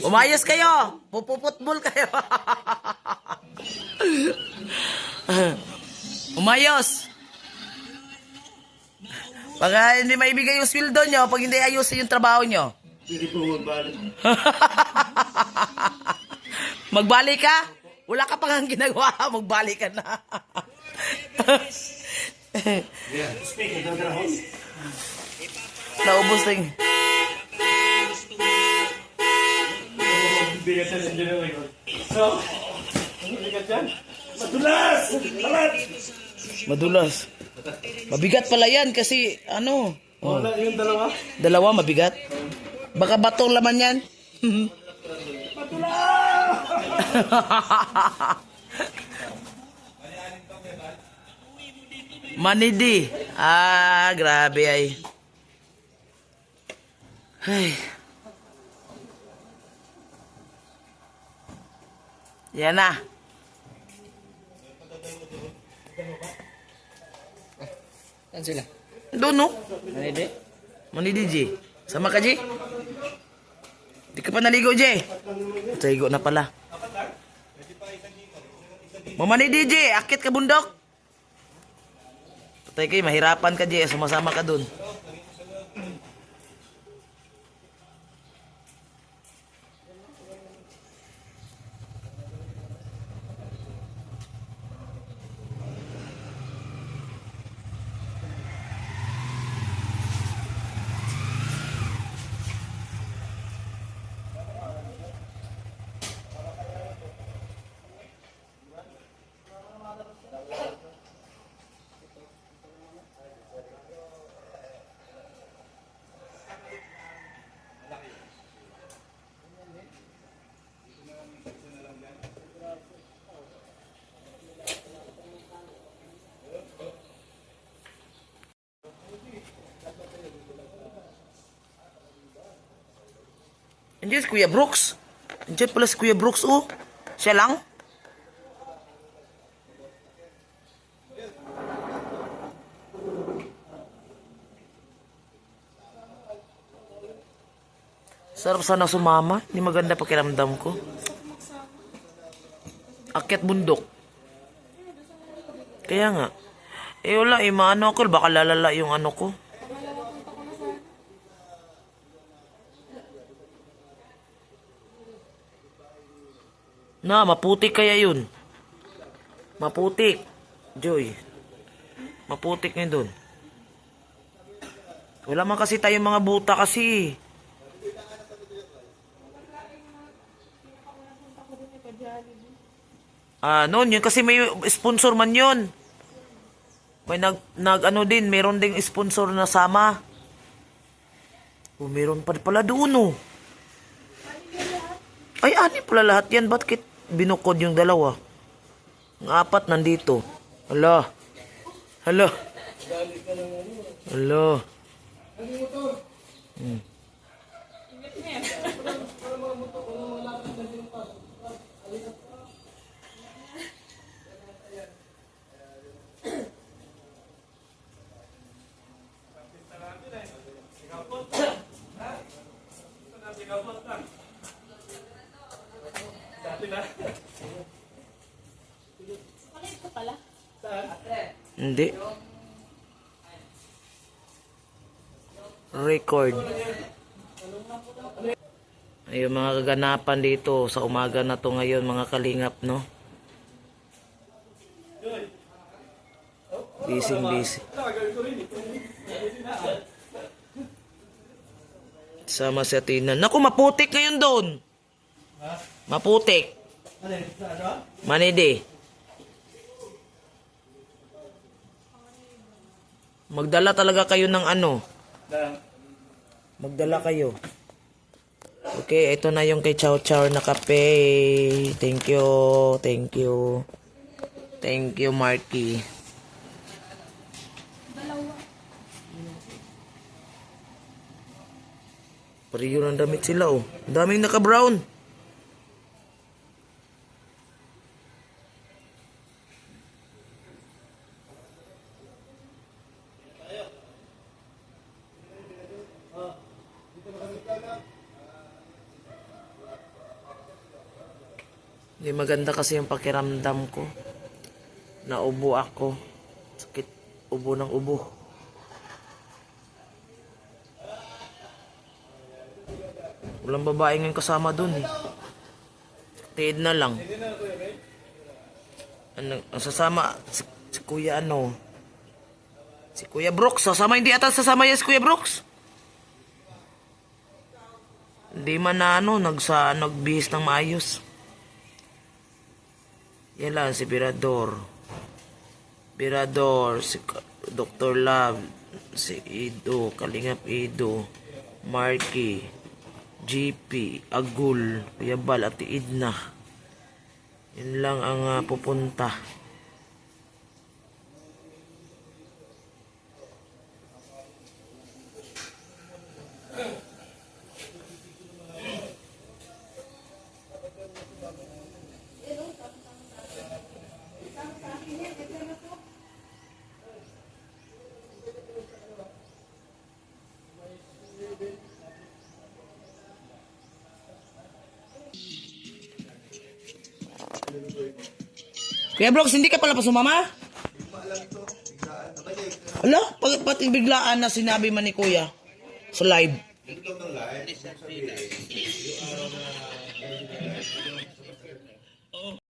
Umayos kayo. Pupuputbol kayo. Umayos. Pag hindi maibigay yung sweldo nyo, pag hindi ayusin yung trabaho nyo. Hindi po magbalik. Magbalik ka? Wala ka pang ginagawa. Magbalik ka na. Yeah. Speak, ito na ako. Naubos na yung... Bigatan ng dyan. So, ano bigat yan? Madulas! Alat! Madulas. Mabigat pala yan kasi ano... Wala yung dalawa? Dalawa mabigat. Baka batong laman yan. Manidi. Ah, grabe ay. Ay. Yan na. Saan sila? Doon no? Manidi? Manidi, G. Sama ka, G? Di ka pa naligo, G. Naligo na pala. Mamanidi, G. Akit ka bundok. Patay kayo, mahirapan ka, G. Sumasama ka dun. Andiyan si Kuya Brooks. Andiyan pala si Kuya Brooks, oh. Siya lang? Sarap sana sumama. Hindi maganda pakiramdam ko. Akyat bundok. Kaya nga. Eh wala, maano ako. Baka lalala yung ano ko. Na, maputik kaya yun. Maputik. Joy. Maputik ngayon dun. Wala man kasi tayong mga buta kasi. Ah, noon yun kasi may sponsor man yun. May ano din, meron ding sponsor na sama. Oh, meron pa pala doon, oh. Ay, ani pala lahat yan. Bakit binukod yung dalawa? Ang apat nandito. Hala. Hala. Hala. Hindi. Record. Ay, yung mga kaganapan dito sa umaga na to ngayon, mga kalingap, no? Busy. Sama si Atina. Naku, maputik ngayon doon. Maputik. Manidi. Magdala talaga kayo ng ano. Magdala kayo. Okay, ito na yung kay Chow Chow na kape. Thank you. Thank you. Thank you, Marky. Pariyo ng damit sila, oh. Daming naka-brown. Hindi maganda kasi yung pakiramdam ko. Naubo ako. Sakit. Ubo ng ubo. Walang babae ngayon kasama dun eh. Tiid na lang. Ang sasama, si Kuya ano? Si Kuya Brooks. Sasama, hindi ata sasama yan si Kuya Brooks. Hindi man na ano, nagbihis ng maayos. Yan lang, si Birador. Birador, si Dr. Love, si Ido, Kalingap Ido, Marky, GP, Agul, Kuya Bal, at Idna. Yun lang ang pupunta. Kuya Brooks, hindi ka pala pa sumama? Ala, pati biglaan na sinabi man ni Kuya sa live.